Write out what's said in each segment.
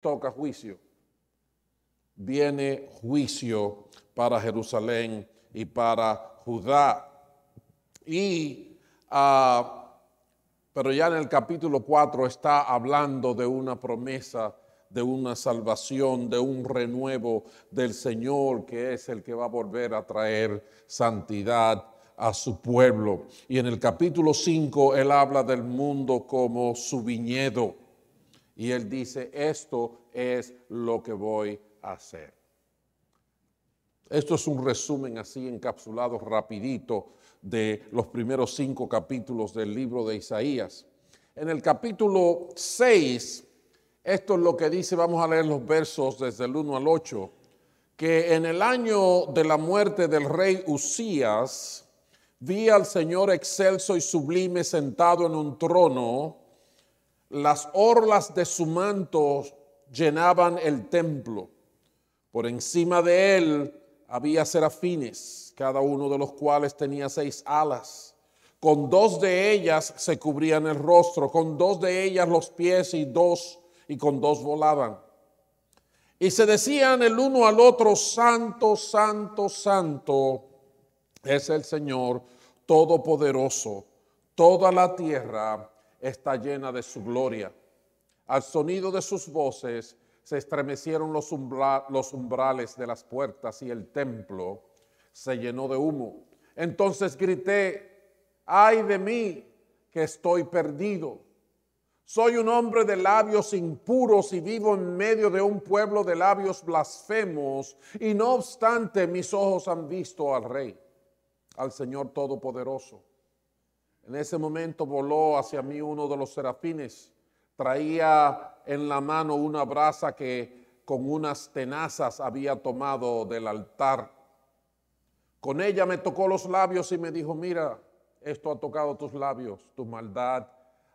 toca juicio. Viene juicio para Jerusalén y para Judá. Pero ya en el capítulo 4 está hablando de una promesa, de una salvación, de un renuevo del Señor, que es el que va a volver a traer santidad a su pueblo. Y en el capítulo 5 él habla del mundo como su viñedo. Y él dice, esto es lo que voy a hacer. Esto es un resumen así encapsulado rapidito de los primeros 5 capítulos del libro de Isaías. En el capítulo 6, esto es lo que dice, vamos a leer los versos desde el 1 al 8, que en el año de la muerte del rey Usías, vi al Señor excelso y sublime sentado en un trono, las orlas de su manto llenaban el templo, por encima de él había serafines, cada uno de los cuales tenía 6 alas. Con 2 de ellas se cubrían el rostro, con 2 de ellas los pies y con 2 volaban. Y se decían el uno al otro, santo, santo, santo es el Señor Todopoderoso. Toda la tierra está llena de su gloria. Al sonido de sus voces se estremecieron los umbrales de las puertas y el templo se llenó de humo. Entonces grité, ay de mí que estoy perdido. Soy un hombre de labios impuros y vivo en medio de un pueblo de labios blasfemos. Y no obstante, mis ojos han visto al Rey, al Señor Todopoderoso. En ese momento voló hacia mí uno de los serafines. Traía en la mano una brasa que con unas tenazas había tomado del altar. Con ella me tocó los labios y me dijo, mira, esto ha tocado tus labios, tu maldad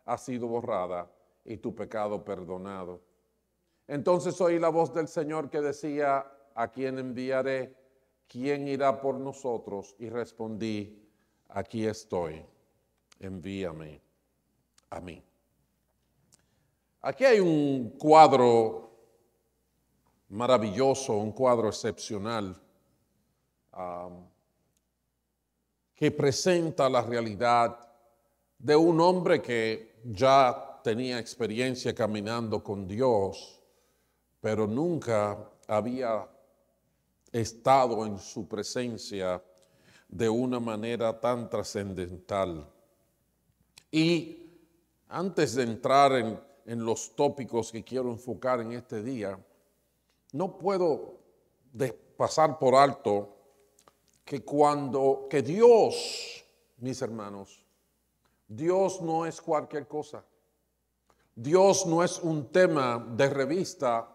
ha sido borrada y tu pecado perdonado. Entonces oí la voz del Señor que decía, ¿a quién enviaré? ¿Quién irá por nosotros? Y respondí, aquí estoy, envíame a mí. Aquí hay un cuadro maravilloso, un cuadro excepcional que presenta la realidad de un hombre que ya tenía experiencia caminando con Dios, pero nunca había estado en su presencia de una manera tan trascendental. Y antes de entrar en los tópicos que quiero enfocar en este día, no puedo pasar por alto que Dios, mis hermanos, Dios no es cualquier cosa. Dios no es un tema de revista.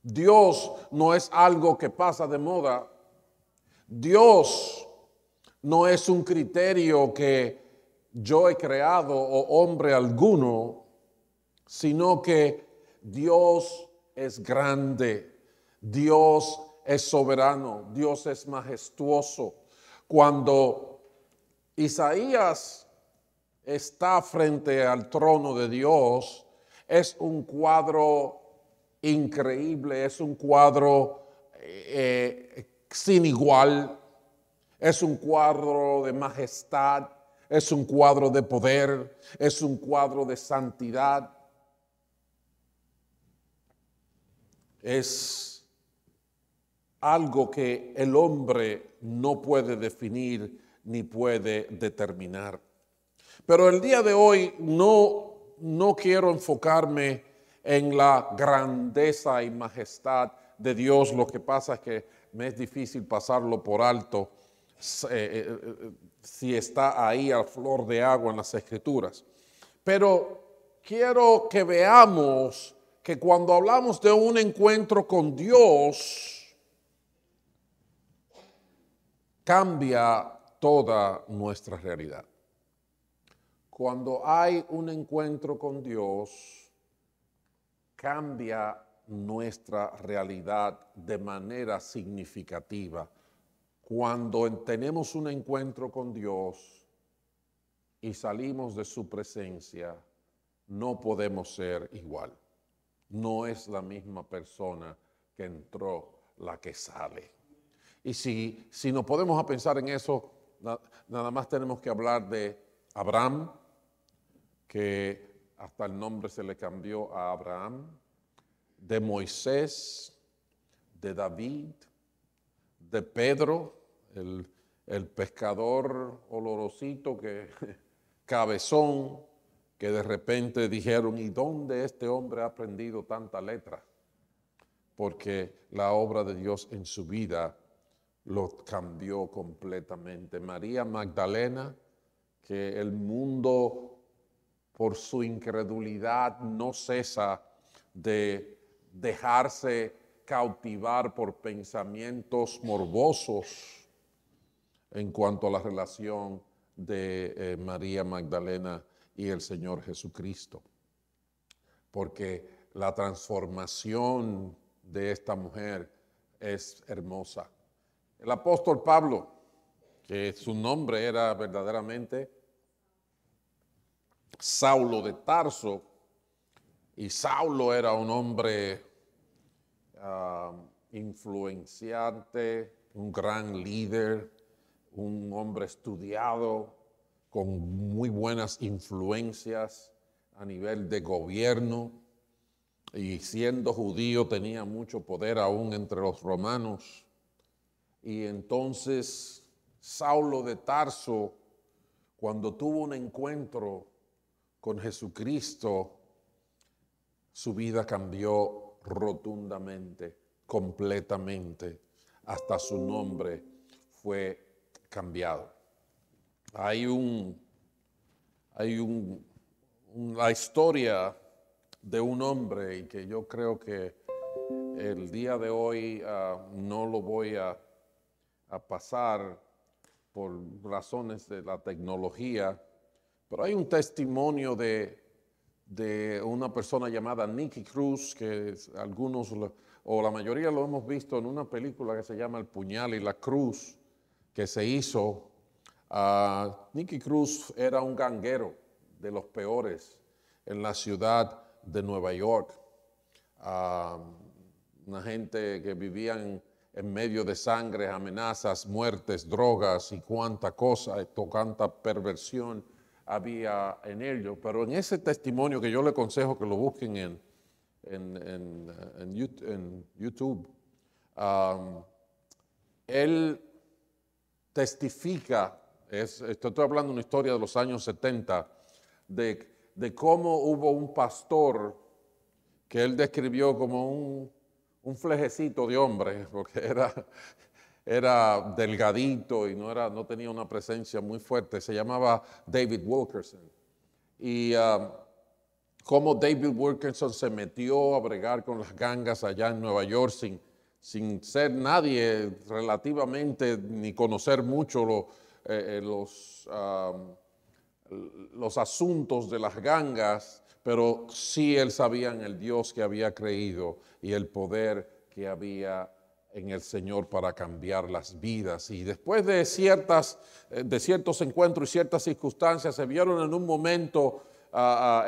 Dios no es algo que pasa de moda. Dios no es un criterio que yo he creado o hombre alguno, sino que Dios es grande, Dios es soberano, Dios es majestuoso. Cuando Isaías está frente al trono de Dios, es un cuadro increíble, es un cuadro sin igual, es un cuadro de majestad, es un cuadro de poder, es un cuadro de santidad. Es algo que el hombre no puede definir ni puede determinar. Pero el día de hoy no quiero enfocarme en la grandeza y majestad de Dios. Lo que pasa es que me es difícil pasarlo por alto si está ahí a flor de agua en las Escrituras. Pero quiero que veamos que cuando hablamos de un encuentro con Dios, cambia toda nuestra realidad. Cuando hay un encuentro con Dios, cambia nuestra realidad de manera significativa. Cuando tenemos un encuentro con Dios y salimos de su presencia, no podemos ser igual. no es la misma persona que entró la que sale. Y si nos podemos a pensar en eso, nada más tenemos que hablar de Abraham, que hasta el nombre se le cambió a Abraham, de Moisés, de David, de Pedro, el pescador olorosito, cabezón, que de repente dijeron, ¿y dónde este hombre ha aprendido tanta letra? Porque la obra de Dios en su vida lo cambió completamente. María Magdalena, que el mundo por su incredulidad no cesa de dejarse cautivar por pensamientos morbosos en cuanto a la relación de María Magdalena y el Señor Jesucristo. Porque la transformación de esta mujer es hermosa. El apóstol Pablo, que su nombre era verdaderamente Saulo de Tarso, y Saulo era un hombre influenciante, un gran líder, un hombre estudiado, con muy buenas influencias a nivel de gobierno, y siendo judío tenía mucho poder aún entre los romanos. Y entonces Saulo de Tarso, cuando tuvo un encuentro con Jesucristo, su vida cambió rotundamente, completamente, hasta su nombre fue cambiado. Hay la historia de un hombre, y que yo creo que el día de hoy no lo voy a pasar por razones de la tecnología, pero hay un testimonio de una persona llamada Nicky Cruz, que algunos o la mayoría lo hemos visto en una película que se llama El Puñal y la Cruz, que se hizo. Nicky Cruz era un ganguero de los peores en la ciudad de Nueva York. Una gente que vivía en medio de sangre, amenazas, muertes, drogas y cuánta cosa, cuánta perversión había en ello. Pero en ese testimonio, que yo le aconsejo que lo busquen en YouTube, él testifica, estoy hablando de una historia de los años 70, de cómo hubo un pastor que él describió como un flejecito de hombre, porque era delgadito y no tenía una presencia muy fuerte. Se llamaba David Wilkerson. Y cómo David Wilkerson se metió a bregar con las gangas allá en Nueva York sin ser nadie relativamente, ni conocer mucho los asuntos de las gangas, pero sí él sabía en el Dios que había creído y el poder que había en el Señor para cambiar las vidas. Y después de ciertos encuentros y ciertas circunstancias, se vieron en un momento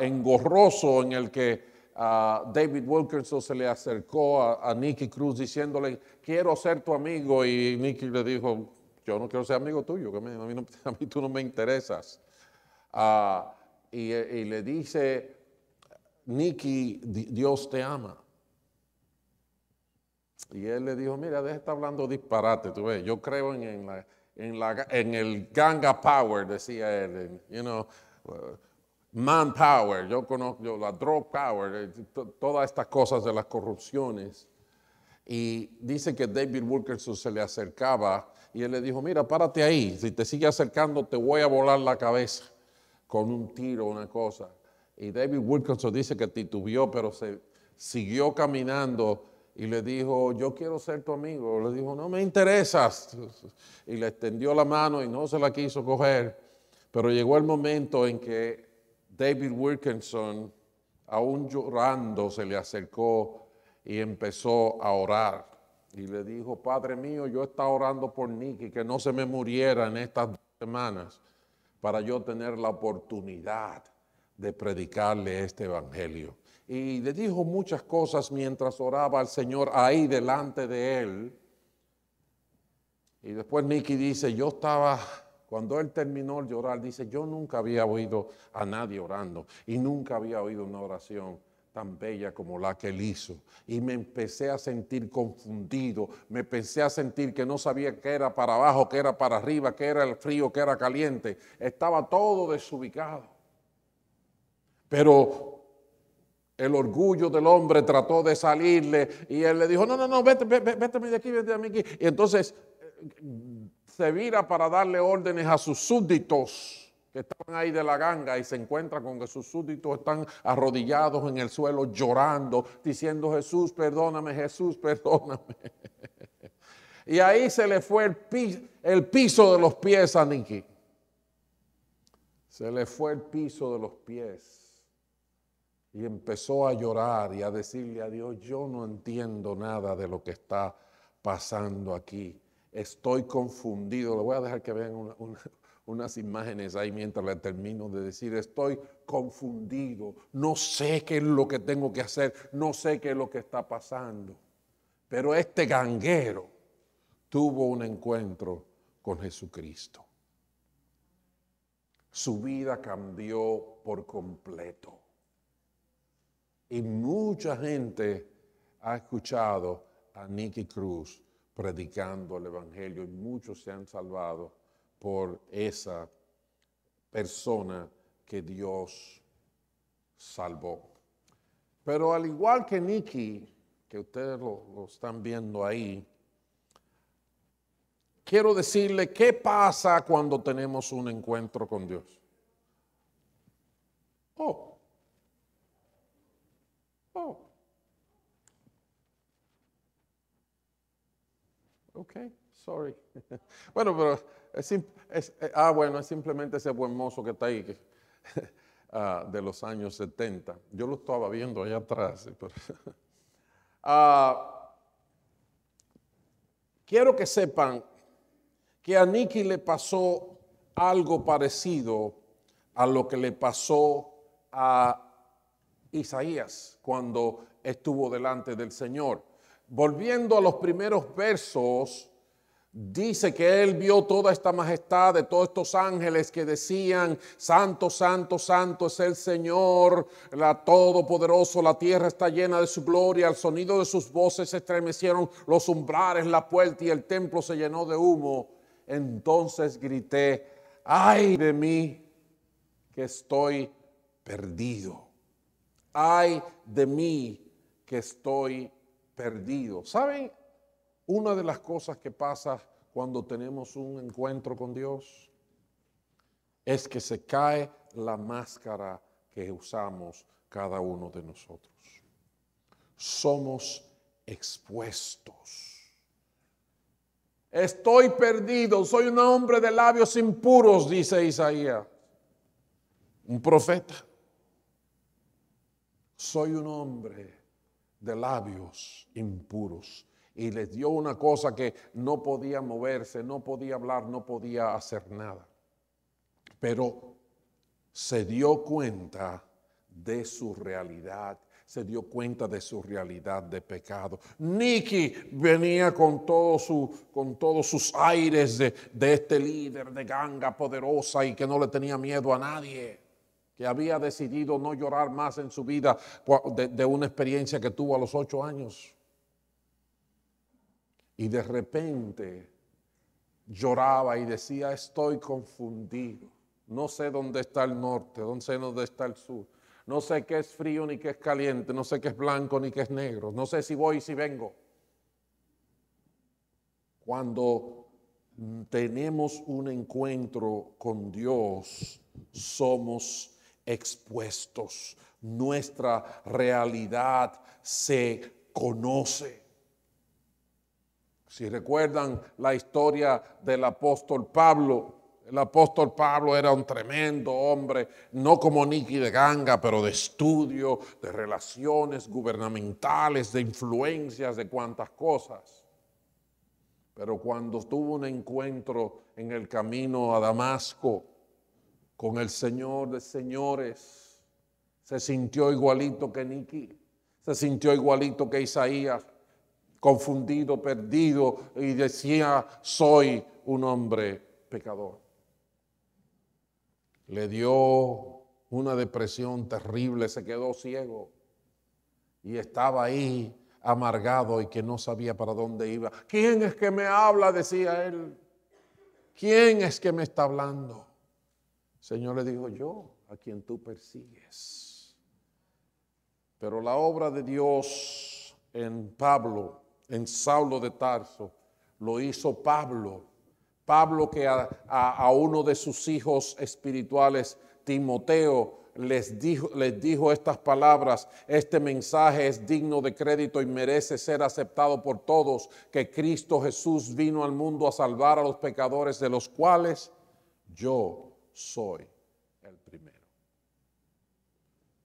engorroso en el que David Wilkerson se le acercó a Nicky Cruz diciéndole, quiero ser tu amigo, y Nicky le dijo, yo no quiero ser amigo tuyo, que a mí tú no me interesas. Y le dice, Nicky, Dios te ama. Y él le dijo, mira, deja de estar hablando disparate, tú ves, yo creo en el ganga power, decía él, manpower, yo conozco la drug power, todas estas cosas de las corrupciones. Y dice que David Wilkerson se le acercaba y él le dijo, mira, párate ahí, si te sigue acercando te voy a volar la cabeza con un tiro, una cosa. Y David Wilkerson dice que titubeó, pero se siguió caminando y le dijo, yo quiero ser tu amigo. Le dijo, no me interesas. Y le extendió la mano y no se la quiso coger. Pero llegó el momento en que David Wilkerson, aún llorando, se le acercó y empezó a orar. Y le dijo, Padre mío, yo estaba orando por Nicky, que no se me muriera en estas 2 semanas, para yo tener la oportunidad de predicarle este evangelio. y le dijo muchas cosas mientras oraba al Señor ahí delante de él. Y después Nicky dice, cuando él terminó de orar, dice, yo nunca había oído a nadie orando y nunca había oído una oración tan bella como la que él hizo. Y me empecé a sentir confundido, me empecé a sentir que no sabía qué era para abajo, qué era para arriba, qué era el frío, qué era caliente. Estaba todo desubicado. Pero el orgullo del hombre trató de salirle y él le dijo, no, vete de aquí, vete de aquí. Y entonces se vira para darle órdenes a sus súbditos que estaban ahí de la ganga y se encuentra con que sus súbditos están arrodillados en el suelo llorando, diciendo, Jesús, perdóname, Jesús, perdóname. Y ahí se le fue el piso de los pies a Nicky. Se le fue el piso de los pies. Y empezó a llorar y a decirle a Dios, yo no entiendo nada de lo que está pasando aquí. Estoy confundido. Le voy a dejar que vean unas imágenes ahí mientras le termino de decir, estoy confundido. No sé qué es lo que tengo que hacer. No sé qué es lo que está pasando. Pero este ganguero tuvo un encuentro con Jesucristo. Su vida cambió por completo. Y mucha gente ha escuchado a Nicky Cruz predicando el Evangelio y muchos se han salvado por esa persona que Dios salvó. Pero al igual que Nicky, que ustedes lo están viendo ahí, quiero decirle qué pasa cuando tenemos un encuentro con Dios. Oh. Ok, sorry. Bueno, pero es simplemente ese buen mozo que está ahí, de los años 70. Yo lo estaba viendo allá atrás. Pero quiero que sepan que a Nicky le pasó algo parecido a lo que le pasó a Isaías cuando estuvo delante del Señor. Volviendo a los primeros versos, dice que él vio toda esta majestad de todos estos ángeles que decían, santo, santo, santo es el Señor, la todopoderoso, la tierra está llena de su gloria, al sonido de sus voces se estremecieron los umbrales, la puerta y el templo se llenó de humo. Entonces grité, ay de mí que estoy perdido, ay de mí que estoy perdido. ¿Saben? Una de las cosas que pasa cuando tenemos un encuentro con Dios es que se cae la máscara que usamos cada uno de nosotros. Somos expuestos. Estoy perdido, soy un hombre de labios impuros, dice Isaías, un profeta. Soy un hombre de labios impuros. Y les dio una cosa que no podía moverse, no podía hablar, no podía hacer nada. Pero se dio cuenta de su realidad, se dio cuenta de su realidad de pecado. Nicky venía con todos sus aires de este líder de ganga poderosa y que no le tenía miedo a nadie, que había decidido no llorar más en su vida de una experiencia que tuvo a los 8 años. Y de repente lloraba y decía, estoy confundido. No sé dónde está el norte, no sé dónde está el sur. No sé qué es frío ni qué es caliente, no sé qué es blanco ni qué es negro. No sé si voy y si vengo. Cuando tenemos un encuentro con Dios, somos expuestos. Nuestra realidad se conoce. Si recuerdan la historia del apóstol Pablo, el apóstol Pablo era un tremendo hombre, no como Nicky de ganga, pero de estudio, de relaciones gubernamentales, de influencias, de cuantas cosas. Pero cuando tuvo un encuentro en el camino a Damasco con el Señor de señores, Se sintió igualito que Niki, se sintió igualito que Isaías, confundido, perdido, y decía, soy un hombre pecador. Le dio una depresión terrible, se quedó ciego y estaba ahí amargado y que no sabía para dónde iba. ¿Quién es que me habla?, decía él. ¿Quién es que me está hablando? El Señor le dijo, yo, a quien tú persigues. Pero la obra de Dios en Pablo, en Saulo de Tarso, lo hizo Pablo. Pablo, que a uno de sus hijos espirituales, Timoteo, les dijo estas palabras: este mensaje es digno de crédito y merece ser aceptado por todos, que Cristo Jesús vino al mundo a salvar a los pecadores, de los cuales yo soy el primero.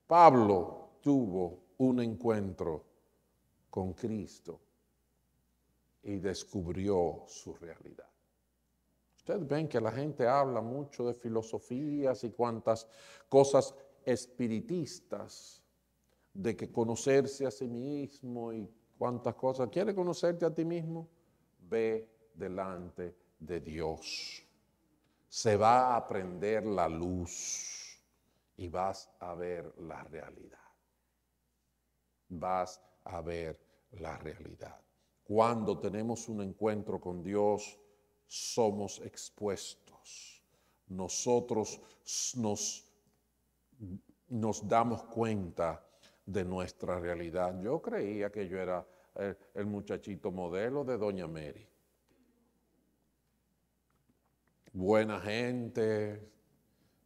Pablo tuvo un encuentro con Cristo y descubrió su realidad. Ustedes ven que la gente habla mucho de filosofías y cuantas cosas espiritistas, de que conocerse a sí mismo y cuantas cosas. ¿Quieres conocerte a ti mismo? Ve delante de Dios. Se va a aprender la luz y vas a ver la realidad. Vas a ver la realidad. Cuando tenemos un encuentro con Dios, somos expuestos. Nosotros nos damos cuenta de nuestra realidad. Yo creía que yo era el muchachito modelo de Doña Mary. Buena gente.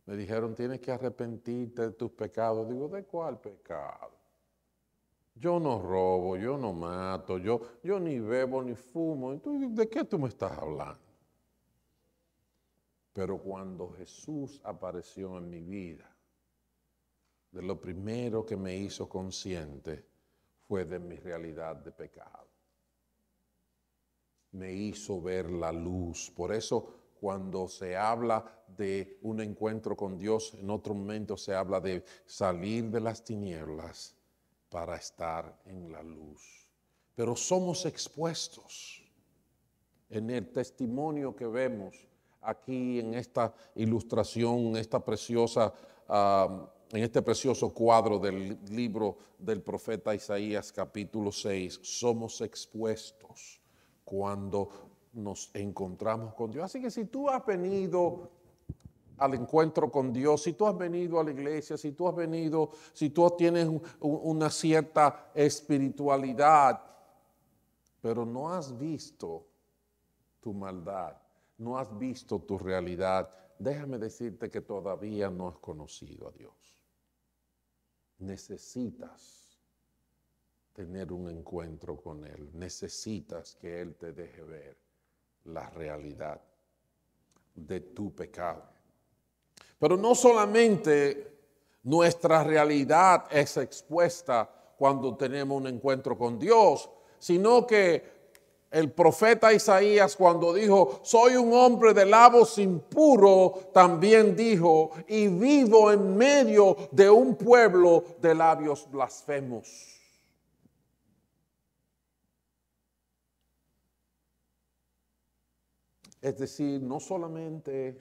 Me dijeron, tienes que arrepentirte de tus pecados. Digo, ¿de cuál pecado? Yo no robo, yo no mato, yo ni bebo ni fumo. Entonces, ¿de qué tú me estás hablando? Pero cuando Jesús apareció en mi vida, de lo primero que me hizo consciente fue de mi realidad de pecado. Me hizo ver la luz. Por eso, cuando se habla de un encuentro con Dios, en otro momento se habla de salir de las tinieblas para estar en la luz. Pero somos expuestos. En el testimonio que vemos aquí en esta ilustración, en este precioso cuadro del libro del profeta Isaías, capítulo 6, somos expuestos cuando nos encontramos con Dios. Así que si tú has venido al encuentro con Dios, si tú has venido a la iglesia, si tú tienes una cierta espiritualidad, pero no has visto tu maldad, no has visto tu realidad, déjame decirte que todavía no has conocido a Dios. Necesitas tener un encuentro con Él, necesitas que Él te deje ver la realidad de tu pecado. Pero no solamente nuestra realidad es expuesta cuando tenemos un encuentro con Dios, sino que el profeta Isaías, cuando dijo, soy un hombre de labios impuros, también dijo, y vivo en medio de un pueblo de labios blasfemos. Es decir, no solamente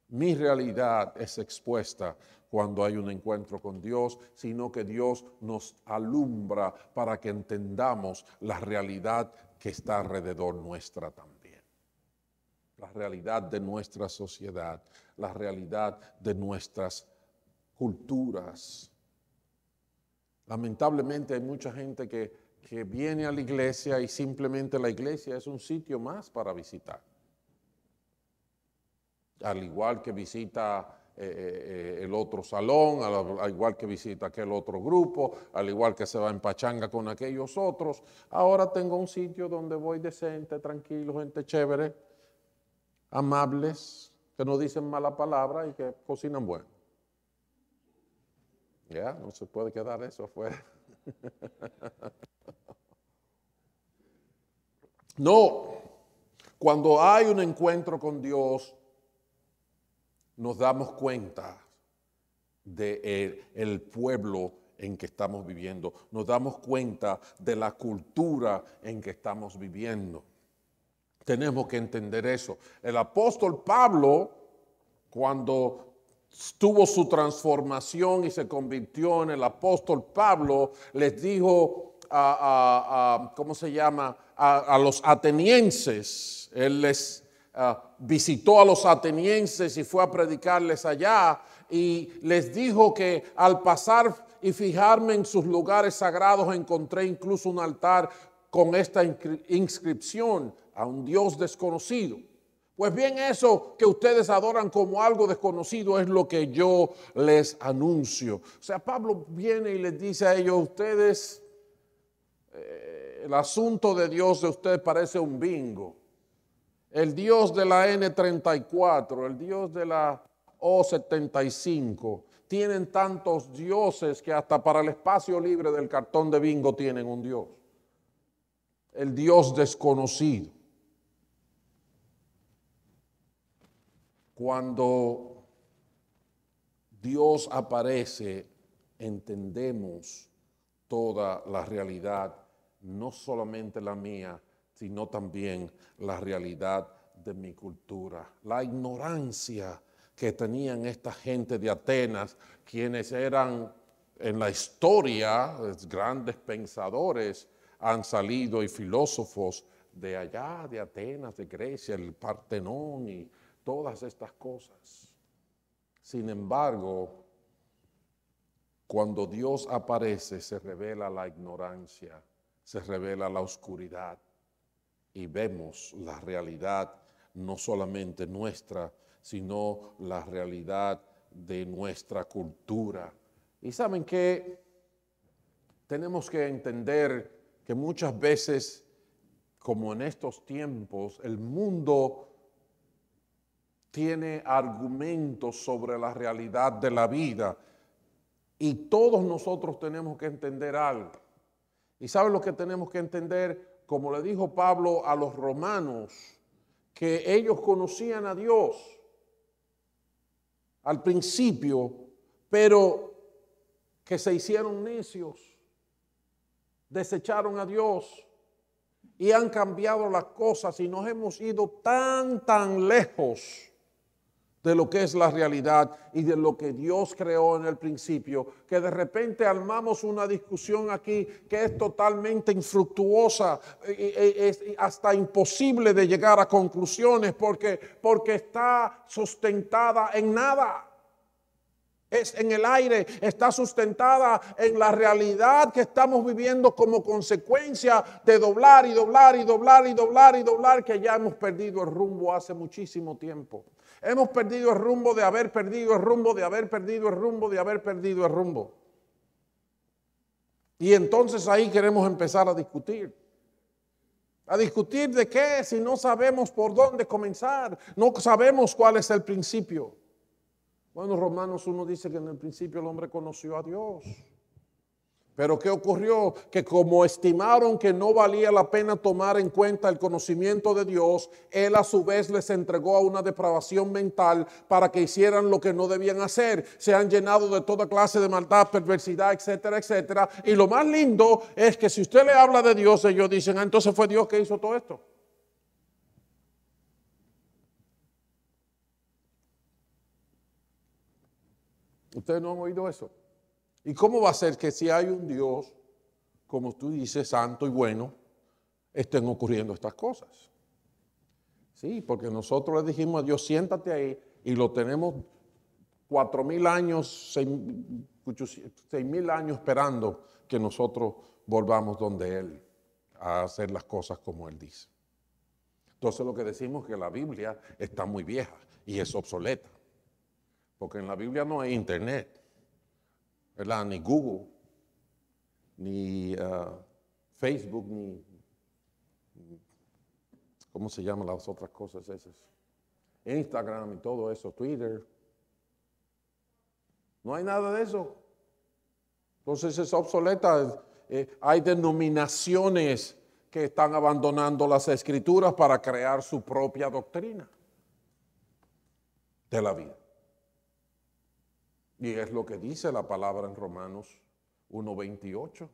mi realidad es expuesta cuando hay un encuentro con Dios, sino que Dios nos alumbra para que entendamos la realidad que está alrededor nuestra también. La realidad de nuestra sociedad, la realidad de nuestras culturas. Lamentablemente hay mucha gente que viene a la iglesia y simplemente la iglesia es un sitio más para visitar. Al igual que visita el otro salón, al igual que visita aquel otro grupo, al igual que se va en pachanga con aquellos otros. Ahora tengo un sitio donde voy decente, tranquilo, gente chévere, amables, que no dicen mala palabra y que cocinan bueno. Ya, no se puede quedar eso afuera. No, cuando hay un encuentro con Dios, nos damos cuenta del pueblo en que estamos viviendo. Nos damos cuenta de la cultura en que estamos viviendo. Tenemos que entender eso. El apóstol Pablo, cuando tuvo su transformación y se convirtió en el apóstol Pablo, les dijo ¿cómo se llama? A los atenienses. Él les visitó a los atenienses y fue a predicarles allá y les dijo que al pasar y fijarme en sus lugares sagrados encontré incluso un altar con esta inscripción: a un Dios desconocido. Pues bien, eso que ustedes adoran como algo desconocido es lo que yo les anuncio. O sea, Pablo viene y les dice a ellos: ustedes, el asunto de Dios de ustedes parece un bingo. El Dios de la N34, el Dios de la O75, tienen tantos dioses que hasta para el espacio libre del cartón de bingo tienen un Dios. El Dios desconocido. Cuando Dios aparece, entendemos toda la realidad, no solamente la mía, sino también la realidad de mi cultura. La ignorancia que tenían esta gente de Atenas, quienes eran en la historia grandes pensadores, han salido, y filósofos de allá, de Atenas, de Grecia, el Partenón y todas estas cosas. Sin embargo, cuando Dios aparece, se revela la ignorancia, se revela la oscuridad y vemos la realidad no solamente nuestra, sino la realidad de nuestra cultura. Y saben que tenemos que entender que muchas veces, como en estos tiempos, el mundo tiene argumentos sobre la realidad de la vida y todos nosotros tenemos que entender algo. ¿Y saben lo que tenemos que entender? Como le dijo Pablo a los romanos, que ellos conocían a Dios al principio, pero que se hicieron necios, desecharon a Dios y han cambiado las cosas y nos hemos ido tan lejos de lo que es la realidad y de lo que Dios creó en el principio, que de repente armamos una discusión aquí que es totalmente infructuosa, es hasta imposible de llegar a conclusiones porque está sustentada en nada. Es en el aire, está sustentada en la realidad que estamos viviendo como consecuencia de doblar, que ya hemos perdido el rumbo hace muchísimo tiempo. Hemos perdido el rumbo de haber perdido el rumbo, de haber perdido el rumbo, de haber perdido el rumbo. Y entonces ahí queremos empezar a discutir. ¿A discutir de qué? Si no sabemos por dónde comenzar, no sabemos cuál es el principio. Bueno, Romanos 1 dice que en el principio el hombre conoció a Dios. Pero ¿qué ocurrió? Que como estimaron que no valía la pena tomar en cuenta el conocimiento de Dios, Él a su vez les entregó a una depravación mental para que hicieran lo que no debían hacer. Se han llenado de toda clase de maldad, perversidad, etcétera, etcétera. Y lo más lindo es que si usted le habla de Dios, ellos dicen: entonces fue Dios que hizo todo esto. ¿Ustedes no han oído eso? ¿Y cómo va a ser que si hay un Dios, como tú dices, santo y bueno, estén ocurriendo estas cosas? Sí, porque nosotros le dijimos a Dios: siéntate ahí, y lo tenemos 4,000 años, 6,000 años esperando que nosotros volvamos donde Él, a hacer las cosas como Él dice. Entonces lo que decimos es que la Biblia está muy vieja y es obsoleta, porque en la Biblia no hay internet, ¿verdad? Ni Google, ni Facebook, ni ¿cómo se llaman las otras cosas esas? Instagram y todo eso, Twitter. No hay nada de eso. Entonces es obsoleta. Hay denominaciones que están abandonando las escrituras para crear su propia doctrina de la vida. Y es lo que dice la palabra en Romanos 1:28.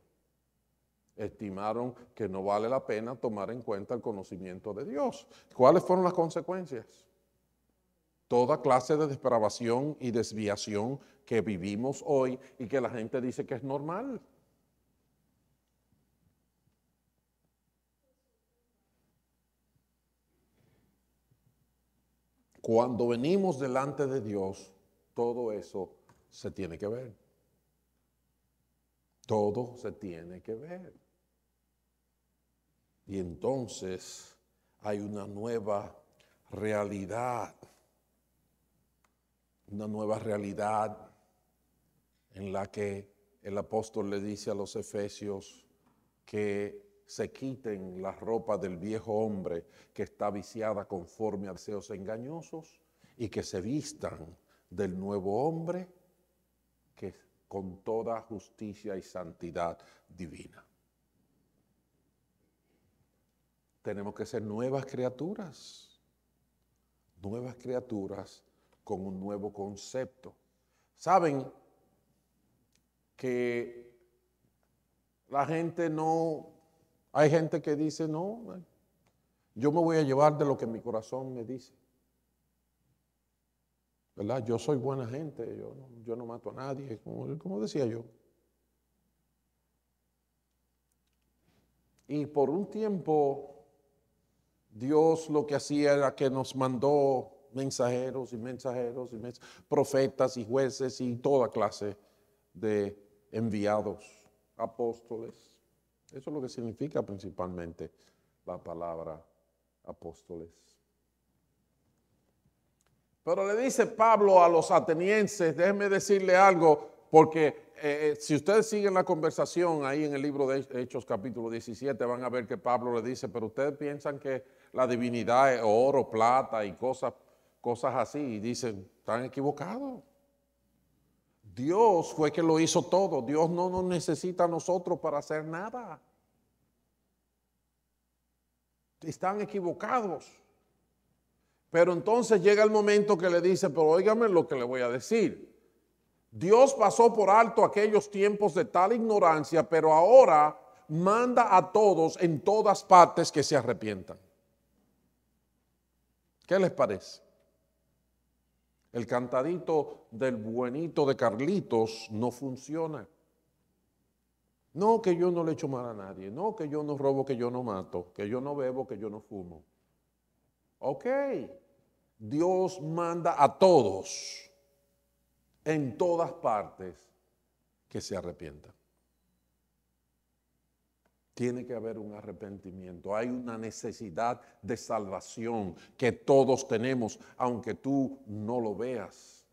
Estimaron que no vale la pena tomar en cuenta el conocimiento de Dios. ¿Cuáles fueron las consecuencias? Toda clase de depravación y desviación que vivimos hoy y que la gente dice que es normal. Cuando venimos delante de Dios, todo eso se tiene que ver. Todo se tiene que ver. Y entonces hay una nueva realidad. Una nueva realidad en la que el apóstol le dice a los efesios que se quiten la ropa del viejo hombre que está viciada conforme a deseos engañosos y que se vistan del nuevo hombre que con toda justicia y santidad divina. Tenemos que ser nuevas criaturas con un nuevo concepto. ¿Saben que la gente no, hay gente que dice, no, yo me voy a llevar de lo que mi corazón me dice? ¿Verdad? Yo soy buena gente, yo no mato a nadie, como decía yo. Y por un tiempo, Dios lo que hacía era que nos mandó mensajeros, profetas y jueces y toda clase de enviados, apóstoles. Eso es lo que significa principalmente la palabra apóstoles. Pero le dice Pablo a los atenienses, déjenme decirle algo, porque si ustedes siguen la conversación ahí en el libro de Hechos capítulo 17, van a ver que Pablo le dice, pero ustedes piensan que la divinidad es oro, plata y cosas así, y dicen, están equivocados. Dios fue que lo hizo todo. Dios no nos necesita a nosotros para hacer nada. Están equivocados. Pero entonces llega el momento que le dice, pero óigame lo que le voy a decir. Dios pasó por alto aquellos tiempos de tal ignorancia, pero ahora manda a todos en todas partes que se arrepientan. ¿Qué les parece? El cantadito del buenito de Carlitos no funciona. No, que yo no le echo mal a nadie. No, que yo no robo, que yo no mato. Que yo no bebo, que yo no fumo. Ok. Dios manda a todos, en todas partes, que se arrepientan. Tiene que haber un arrepentimiento. Hay una necesidad de salvación que todos tenemos, aunque tú no lo veas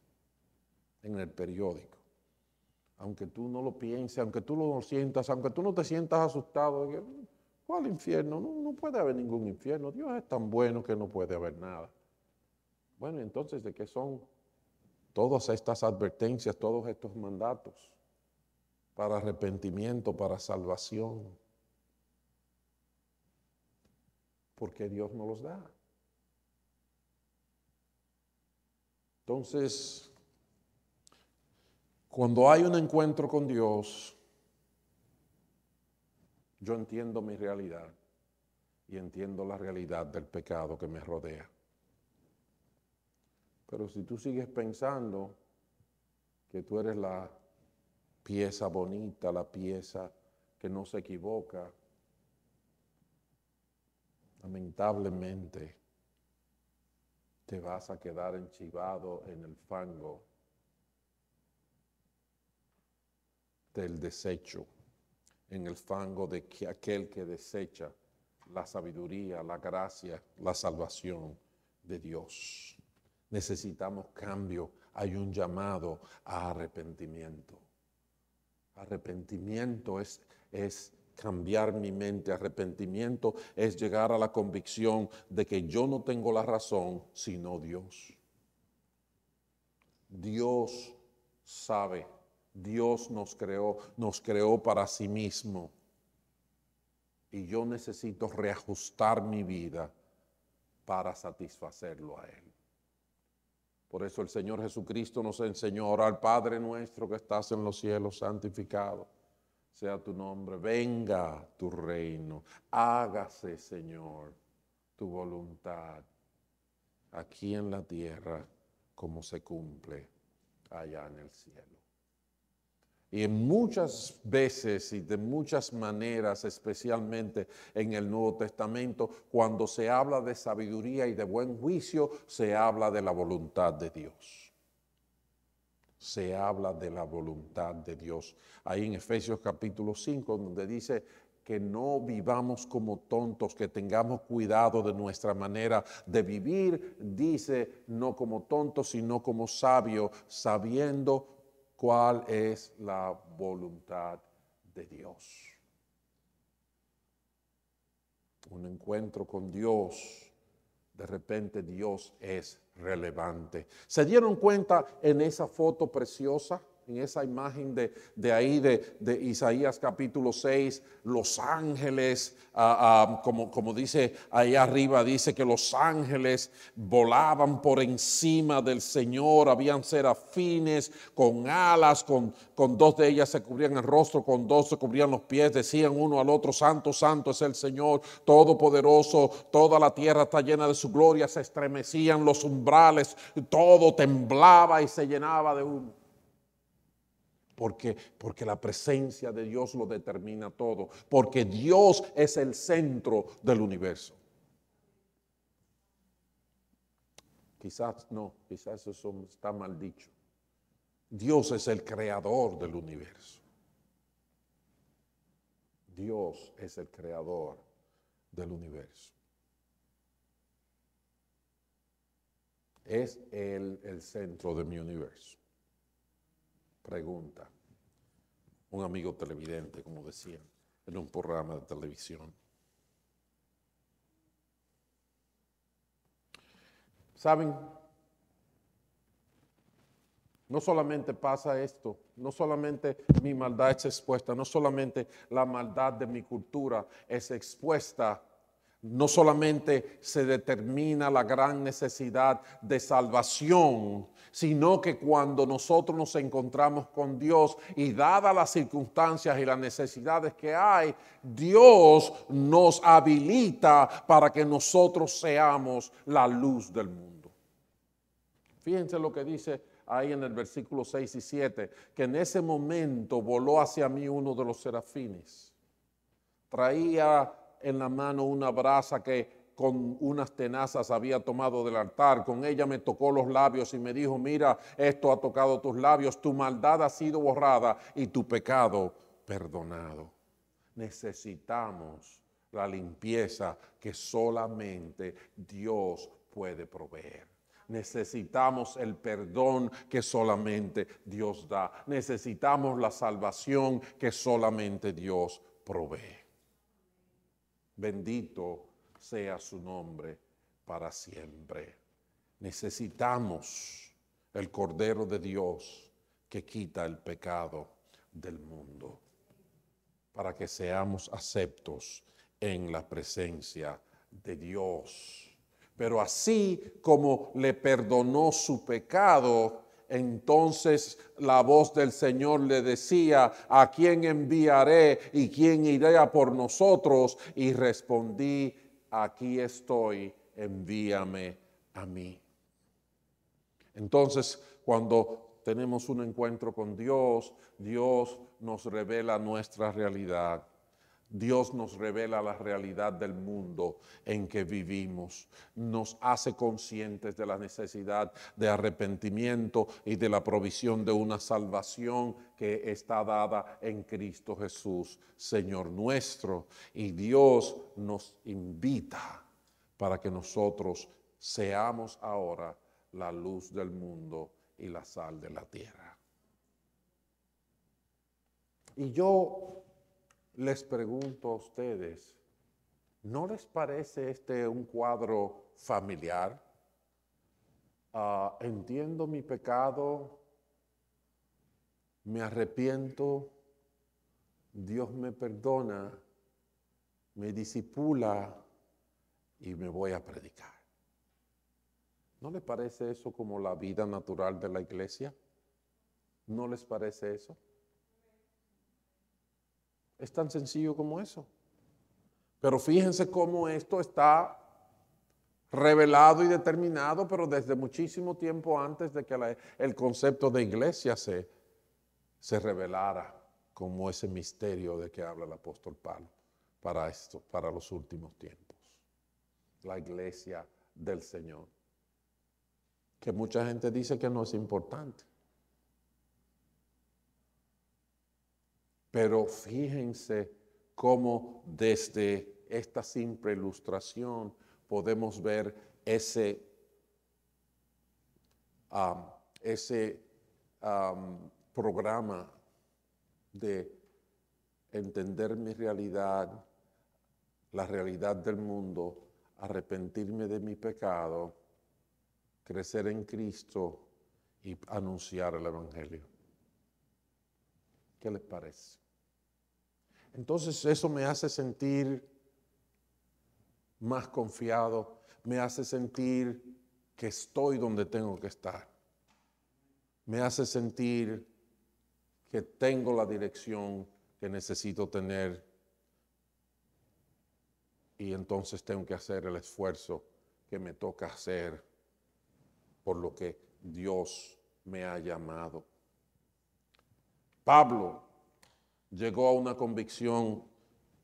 en el periódico. Aunque tú no lo pienses, aunque tú no lo sientas, aunque tú no te sientas asustado. ¿Cuál infierno? No puede haber ningún infierno. Dios es tan bueno que no puede haber nada. Bueno, entonces, ¿de qué son todas estas advertencias, todos estos mandatos para arrepentimiento, para salvación? Porque Dios no los da. Entonces, cuando hay un encuentro con Dios, yo entiendo mi realidad y entiendo la realidad del pecado que me rodea. Pero si tú sigues pensando que tú eres la pieza bonita, la pieza que no se equivoca, lamentablemente te vas a quedar enchivado en el fango del desecho, en el fango de aquel que desecha la sabiduría, la gracia, la salvación de Dios. Necesitamos cambio. Hay un llamado a arrepentimiento. Arrepentimiento es cambiar mi mente. Arrepentimiento es llegar a la convicción de que yo no tengo la razón, sino Dios. Dios sabe. Dios nos creó para sí mismo. Y yo necesito reajustar mi vida para satisfacerlo a Él. Por eso el Señor Jesucristo nos enseñó a orar: Padre nuestro que estás en los cielos, santificado sea tu nombre, venga tu reino, hágase, Señor, tu voluntad, aquí en la tierra como se cumple allá en el cielo. Y en muchas veces y de muchas maneras, especialmente en el Nuevo Testamento, cuando se habla de sabiduría y de buen juicio, se habla de la voluntad de Dios. Se habla de la voluntad de Dios. Ahí en Efesios capítulo 5, donde dice que no vivamos como tontos, que tengamos cuidado de nuestra manera de vivir, dice no como tontos, sino como sabios, sabiendo cuál es la voluntad de Dios. Un encuentro con Dios, de repente Dios es relevante. ¿Se dieron cuenta en esa foto preciosa, en esa imagen de ahí de Isaías capítulo 6, los ángeles, como dice ahí arriba, dice que los ángeles volaban por encima del Señor, habían serafines con alas, con dos de ellas se cubrían el rostro, con dos se cubrían los pies, decían uno al otro: Santo, santo es el Señor Todopoderoso, toda la tierra está llena de su gloria. Se estremecían los umbrales, todo temblaba y se llenaba de humo. Porque la presencia de Dios lo determina todo, porque Dios es el centro del universo. Quizás no, quizás eso está mal dicho. Dios es el creador del universo. Dios es el creador del universo. Es el centro de mi universo. Pregunta un amigo televidente, como decían, en un programa de televisión. ¿Saben? No solamente pasa esto, no solamente mi maldad es expuesta, no solamente la maldad de mi cultura es expuesta, no solamente se determina la gran necesidad de salvación, sino que cuando nosotros nos encontramos con Dios y dadas las circunstancias y las necesidades que hay, Dios nos habilita para que nosotros seamos la luz del mundo. Fíjense lo que dice ahí en el versículo 6 y 7, que en ese momento voló hacia mí uno de los serafines. Traía en la mano una brasa que con unas tenazas había tomado del altar. Con ella me tocó los labios y me dijo: mira, esto ha tocado tus labios, tu maldad ha sido borrada y tu pecado perdonado. Necesitamos la limpieza que solamente Dios puede proveer. Necesitamos el perdón que solamente Dios da. Necesitamos la salvación que solamente Dios provee. Bendito sea su nombre para siempre. Necesitamos el Cordero de Dios que quita el pecado del mundo, para que seamos aceptos en la presencia de Dios. Pero así como le perdonó su pecado, entonces la voz del Señor le decía: ¿a quién enviaré y quién irá por nosotros? Y respondí: aquí estoy, envíame a mí. Entonces, cuando tenemos un encuentro con Dios, Dios nos revela nuestra realidad. Dios nos revela la realidad del mundo en que vivimos. Nos hace conscientes de la necesidad de arrepentimiento y de la provisión de una salvación que está dada en Cristo Jesús, Señor nuestro. Y Dios nos invita para que nosotros seamos ahora la luz del mundo y la sal de la tierra. Y yo les pregunto a ustedes, ¿no les parece este un cuadro familiar? Entiendo mi pecado, me arrepiento, Dios me perdona, me discipula y me voy a predicar. ¿No les parece eso como la vida natural de la iglesia? ¿No les parece eso? Es tan sencillo como eso. Pero fíjense cómo esto está revelado y determinado, pero desde muchísimo tiempo antes de que el concepto de iglesia se revelara como ese misterio de que habla el apóstol Pablo para esto, para los últimos tiempos. La iglesia del Señor. Que mucha gente dice que no es importante. Pero fíjense cómo desde esta simple ilustración podemos ver ese programa de entender mi realidad, la realidad del mundo, arrepentirme de mi pecado, crecer en Cristo y anunciar el Evangelio. ¿Qué les parece? Entonces eso me hace sentir más confiado, me hace sentir que estoy donde tengo que estar, me hace sentir que tengo la dirección que necesito tener y entonces tengo que hacer el esfuerzo que me toca hacer por lo que Dios me ha llamado. Pablo llegó a una convicción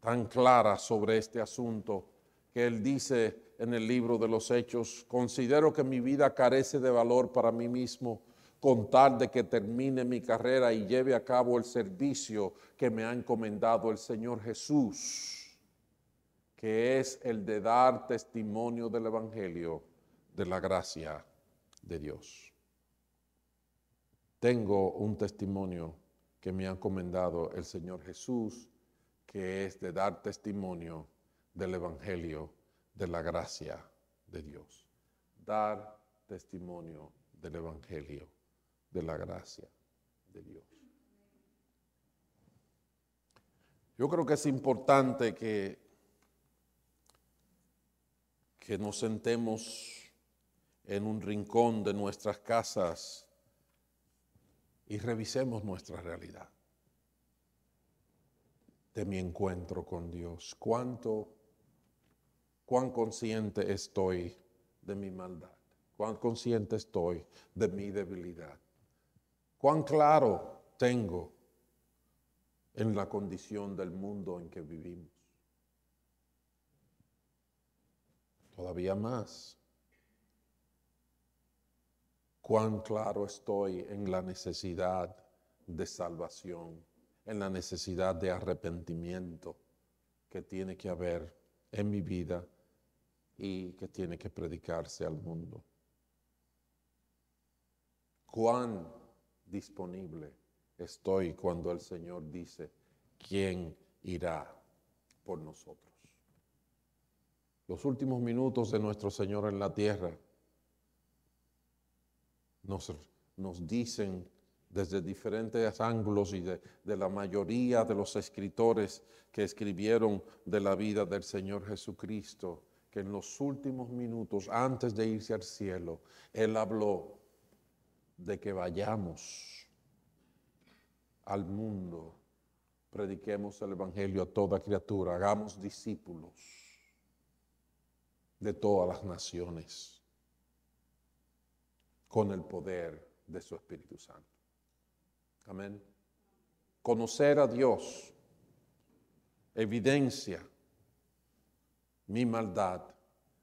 tan clara sobre este asunto que él dice en el libro de los Hechos: considero que mi vida carece de valor para mí mismo, con tal de que termine mi carrera y lleve a cabo el servicio que me ha encomendado el Señor Jesús, que es el de dar testimonio del Evangelio de la gracia de Dios. Tengo un testimonio que me ha encomendado el Señor Jesús, que es de dar testimonio del Evangelio de la gracia de Dios. Dar testimonio del Evangelio de la gracia de Dios. Yo creo que es importante que nos sentemos en un rincón de nuestras casas y revisemos nuestra realidad de mi encuentro con Dios. Cuán consciente estoy de mi maldad, cuán consciente estoy de mi debilidad, cuán claro tengo en la condición del mundo en que vivimos. Todavía más, cuán claro estoy en la necesidad de salvación, en la necesidad de arrepentimiento que tiene que haber en mi vida y que tiene que predicarse al mundo. Cuán disponible estoy cuando el Señor dice: ¿quién irá por nosotros? Los últimos minutos de nuestro Señor en la tierra nos dicen desde diferentes ángulos y de la mayoría de los escritores que escribieron de la vida del Señor Jesucristo, que en los últimos minutos, antes de irse al cielo, Él habló de que vayamos al mundo, prediquemos el Evangelio a toda criatura, hagamos discípulos de todas las naciones con el poder de su Espíritu Santo. Amén. Conocer a Dios evidencia mi maldad,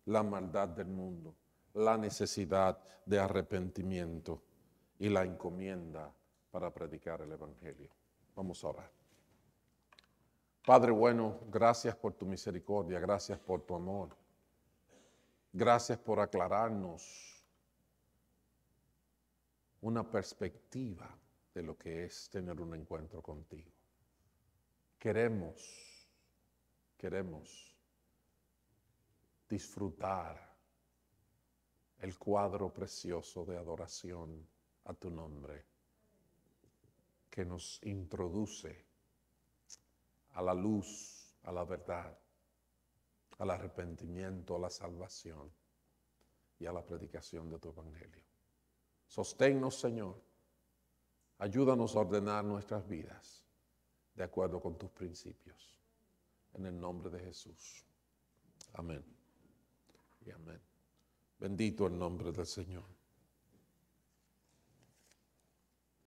la maldad del mundo, la necesidad de arrepentimiento y la encomienda para predicar el Evangelio. Vamos a orar. Padre bueno, gracias por tu misericordia, gracias por tu amor. Gracias por aclararnos una perspectiva de lo que es tener un encuentro contigo. Queremos disfrutar el cuadro precioso de adoración a tu nombre que nos introduce a la luz, a la verdad, al arrepentimiento, a la salvación. y a la predicación de tu evangelio. Sosténnos, Señor. Ayúdanos a ordenar nuestras vidas de acuerdo con tus principios. En el nombre de Jesús. Amén. Y amén. Bendito el nombre del Señor.